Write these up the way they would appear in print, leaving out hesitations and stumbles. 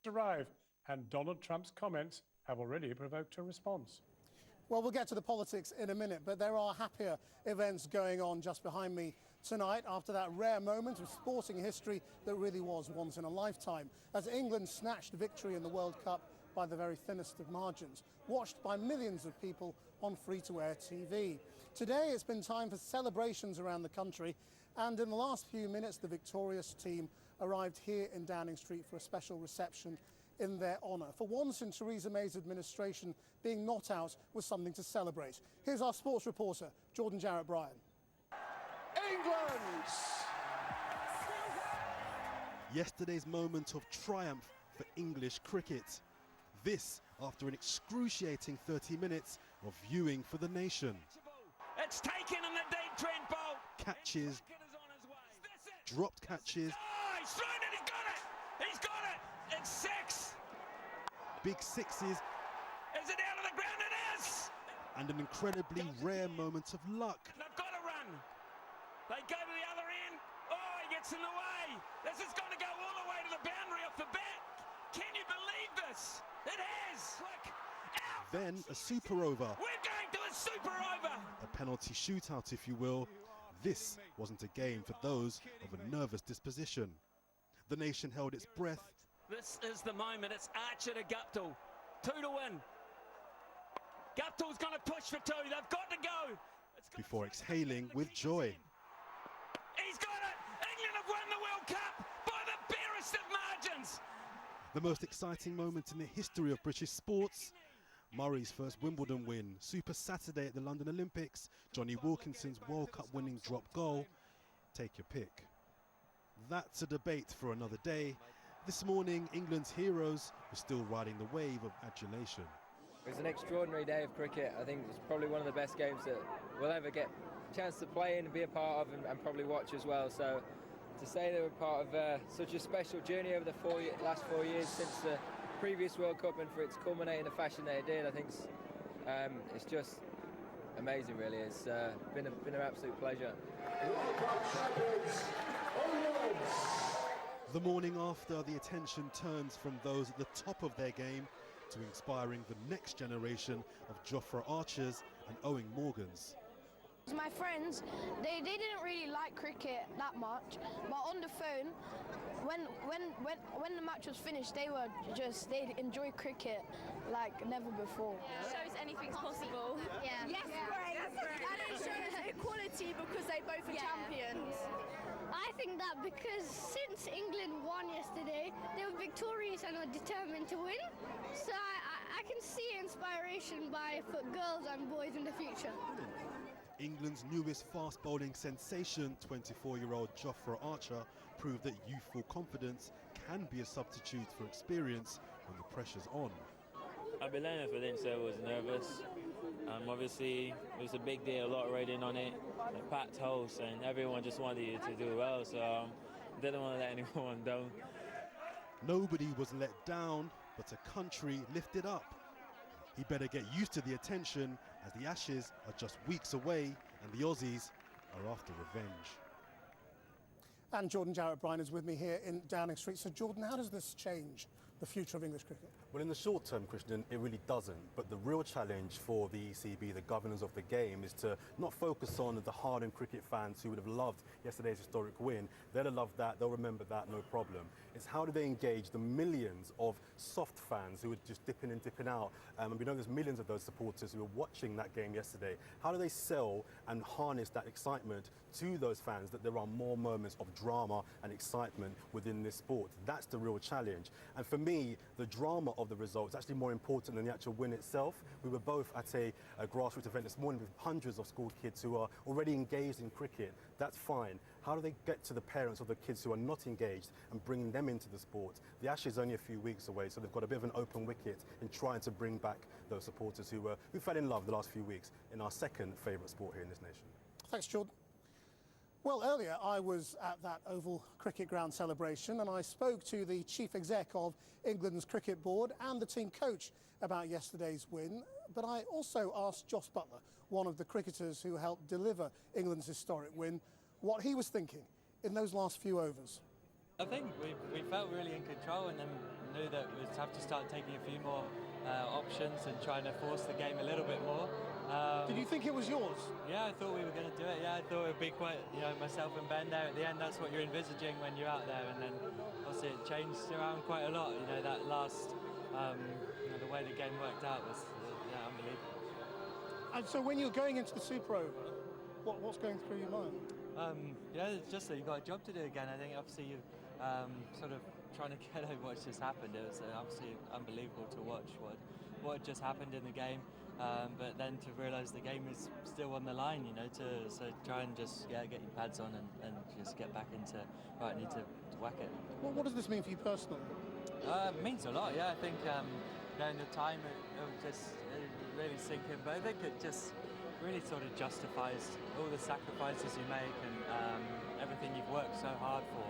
arrive, and Donald Trump's comments have already provoked a response. Well, we'll get to the politics in a minute, but there are happier events going on just behind me tonight after that rare moment of sporting history that really was once in a lifetime, as England snatched victory in the World Cup by the very thinnest of margins, watched by millions of people on free-to-air TV. Today it's been time for celebrations around the country, and in the last few minutes the victorious team arrived here in Downing Street for a special reception in their honour. For once in Theresa May's administration, being not out was something to celebrate. Here's our sports reporter, Jordan Jarrett-Bryan. England! Yesterday's moment of triumph for English cricket. This after an excruciating 30 minutes of viewing for the nation. It's taken in the deep Trent Boult. Catches, dropped catches. Oh, he's thrown it, he's got it! He's got it! It's six! Big sixes. Is it out of the ground? It is! And an incredibly rare moment of luck. They've got to run. They go to the other end. Oh, he gets in the way. This is going to go all the way to the boundary off the bat. Can you believe this? It has! Look, out! Then a super over. We're going to a super over! A penalty shootout, if you will. This wasn't a game for those of a nervous disposition. The nation held its breath. This is the moment. It's Archer to Guptill. 2 to win. Guptill's going to push for 2. They've got to go. Before exhaling with joy. He's got it! England have won the World Cup by the barest of margins! The most exciting moment in the history of British sports. Murray's first Wimbledon win, Super Saturday at the London Olympics, Johnny Wilkinson's World Cup winning drop goal. Take your pick. That's a debate for another day. This morning, England's heroes were still riding the wave of adulation. It was an extraordinary day of cricket. I think it was probably one of the best games that we'll ever get a chance to play in and be a part of and probably watch as well. So to say they were part of such a special journey over the last 4 years since the previous World Cup and for it to culminate in the fashion that it did, I think it's just amazing, really. It's been an absolute pleasure. The morning after, the attention turns from those at the top of their game to inspiring the next generation of Jofra Archers and Owen Morgans. My friends, they didn't really like cricket that much, but on the phone, when the match was finished, they enjoy cricket like never before. It shows anything's possible. Yeah. Yes, great. And it shows equality because they both are champions. I think that because since England won yesterday, they were victorious and are determined to win. So I can see inspiration for girls and boys in the future. England's newest fast bowling sensation, 24-year-old Jofra Archer, proved that youthful confidence can be a substitute for experience when the pressure's on. I've been learning for them, so I was nervous. Obviously, it was a big day, a lot riding on it, a packed house, and everyone just wanted you to do well, so didn't want to let anyone down. Nobody was let down, but a country lifted up. He better get used to the attention as the Ashes are just weeks away and the Aussies are after revenge. And Jordan Jarrett-Bryan is with me here in Downing Street. So Jordan, how does this change the future of English cricket? Well, in the short term, Christian, it really doesn't. But the real challenge for the ECB, the governors of the game, is to not focus on the hardened cricket fans who would have loved yesterday's historic win. They'll have loved that, they'll remember that, no problem. It's how do they engage the millions of soft fans who are just dipping in, dipping out. And we know there's millions of those supporters who were watching that game yesterday. How do they sell and harness that excitement to those fans, that there are more moments of drama and excitement within this sport? That's the real challenge. And for me, the drama of the result is actually more important than the actual win itself. We were both at a grassroots event this morning with hundreds of school kids who are already engaged in cricket. That's fine. How do they get to the parents of the kids who are not engaged and bringing them into the sport? The Ashes is only a few weeks away, so they've got a bit of an open wicket in trying to bring back those supporters who fell in love the last few weeks in our second favourite sport here in this nation. Thanks, Jordan. Well, earlier I was at that Oval Cricket Ground celebration and I spoke to the chief exec of England's cricket board and the team coach about yesterday's win. But I also asked Jos Buttler, one of the cricketers who helped deliver England's historic win, what he was thinking in those last few overs. I think we felt really in control, and then knew that we'd have to start taking a few more options and trying to force the game a little bit more. Did you think it was yours? Yeah, I thought we were going to do it. Yeah, I thought it would be quite, myself and Ben there at the end. That's what you're envisaging when you're out there, and then obviously it changed around quite a lot. That last, the way the game worked out was unbelievable. And so when you're going into the Super Over, what's going through your mind? It's just that you've got a job to do again. I think obviously you sort of trying to get over what's just happened. It was obviously unbelievable to watch what had just happened in the game, but then to realise the game is still on the line, so try and just get your pads on and just get back into, right, I need to whack it. Well, what does this mean for you personally? It means a lot, yeah. I think in the time it just really sink in, but I think it just really sort of justifies all the sacrifices you make and everything you've worked so hard for.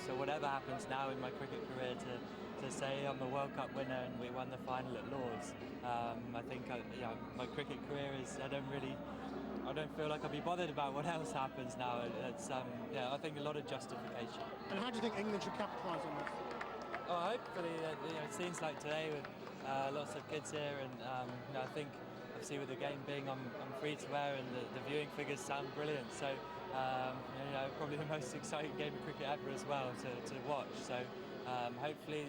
So whatever happens now in my cricket career, to say I'm the World Cup winner and we won the final at Lord's, I think my cricket career is, I don't feel like I'll be bothered about what else happens now. It's I think a lot of justification. And how do you think England should capitalise on this? Oh, hopefully, scenes like today with lots of kids here, and I think obviously with the game being on free to air and the viewing figures sound brilliant, so probably the most exciting game of cricket ever as well to watch. So hopefully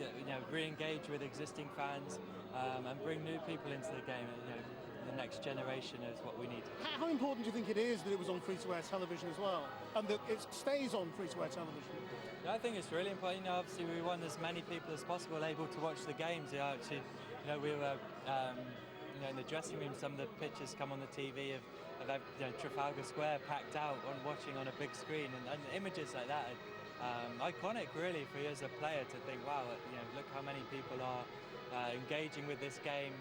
re-engage with existing fans and bring new people into the game. The next generation is what we need. How important do you think it is that it was on free-to-air television as well, and that it stays on free-to-air television? I think it's really important. Obviously, we want as many people as possible able to watch the games. We were in the dressing room. Some of the pictures come on the TV of Trafalgar Square packed out on watching on a big screen, and images like that are iconic, really, for you as a player to think, wow, look how many people are engaging with this game,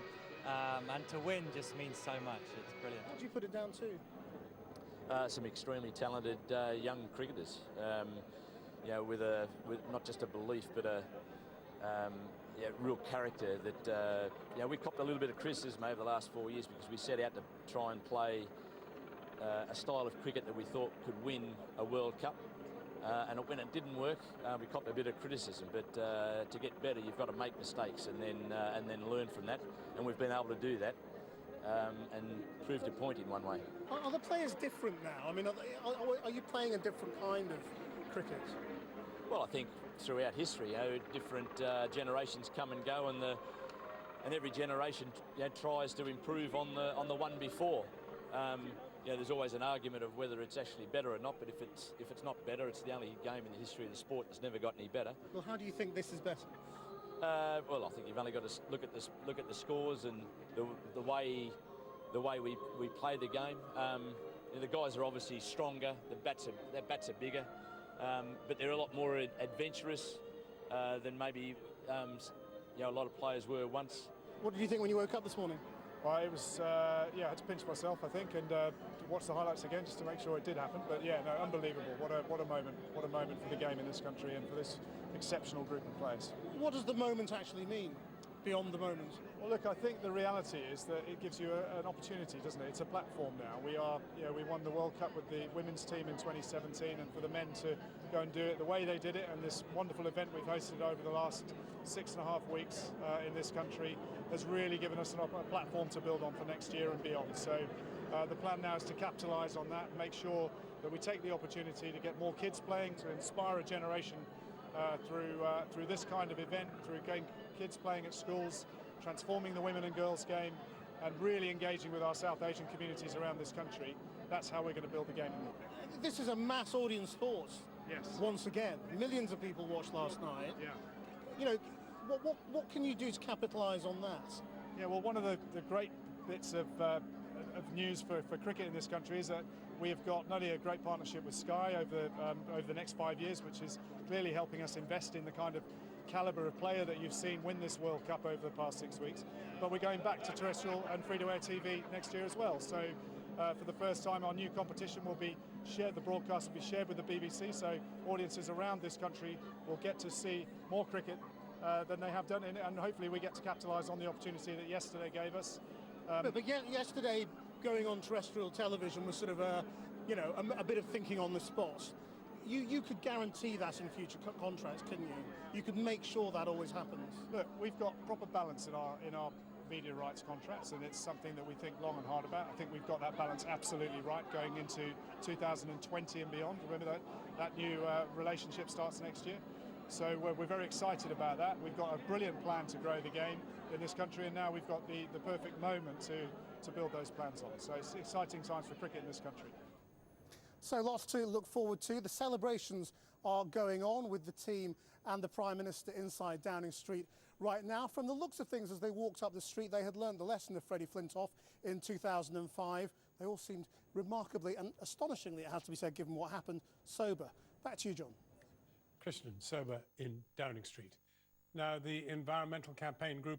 and to win just means so much. It's brilliant. What do you put it down to? Some extremely talented young cricketers. With not just a belief, but a real character that we copped a little bit of criticism over the last 4 years because we set out to try and play a style of cricket that we thought could win a World Cup, and when it didn't work, we copped a bit of criticism. But to get better, you've got to make mistakes and then learn from that, and we've been able to do that. And proved a point in one way. Are the players different now? I mean, are you playing a different kind of cricket? Well, I think throughout history, different generations come and go, and every generation tries to improve on the one before. There's always an argument of whether it's actually better or not. But if it's not better, it's the only game in the history of the sport that's never got any better. Well, how do you think this is better? Well, I think you've only got to look at the scores and the way we play the game. The guys are obviously stronger. Their bats are bigger. But they're a lot more adventurous than maybe a lot of players were once. What did you think when you woke up this morning? Well, it was, I had to pinch myself, I think, and to watch the highlights again just to make sure it did happen. But yeah, no, unbelievable. What a moment. What a moment for the game in this country and for this exceptional group of players. What does the moment actually mean, beyond the moment? Well, look, I think the reality is that it gives you an opportunity, doesn't it? It's a platform now. We won the World Cup with the women's team in 2017, and for the men to go and do it the way they did it, and this wonderful event we've hosted over the last 6.5 weeks in this country has really given us a platform to build on for next year and beyond. So the plan now is to capitalise on that, make sure that we take the opportunity to get more kids playing, to inspire a generation through this kind of event, through getting kids playing at schools, transforming the women and girls game, and really engaging with our South Asian communities around this country. That's how we're going to build the game. This is a mass audience sport. Yes. Once again, millions of people watched last night. Yeah. What can you do to capitalise on that? Yeah, well, one of the great bits of news for cricket in this country is that we have got not only a great partnership with Sky over the next 5 years, which is clearly helping us invest in the kind of calibre of player that you've seen win this World Cup over the past 6 weeks. But we're going back to terrestrial and free-to-air TV next year as well. So for the first time, our new competition will be shared, the broadcast will be shared with the BBC, so audiences around this country will get to see more cricket than they have done, and hopefully we get to capitalise on the opportunity that yesterday gave us. But yesterday, going on terrestrial television was sort of a bit of thinking on the spot. you could guarantee that in future contracts, couldn't you? You could make sure that always happens. Look, we've got proper balance in our media rights contracts, and it's something that we think long and hard about. I think we've got that balance absolutely right going into 2020 and beyond. Remember that new relationship starts next year. So we're very excited about that. We've got a brilliant plan to grow the game in this country, and now we've got the perfect moment to build those plans on. So it's exciting times for cricket in this country. So lots to look forward to. The celebrations are going on with the team and the Prime Minister inside Downing Street right now. From the looks of things, as they walked up the street, they had learned the lesson of Freddie Flintoff in 2005. They all seemed remarkably and astonishingly, it has to be said, given what happened, sober. Back to you, John. Christian sober in Downing Street. Now, the environmental campaign group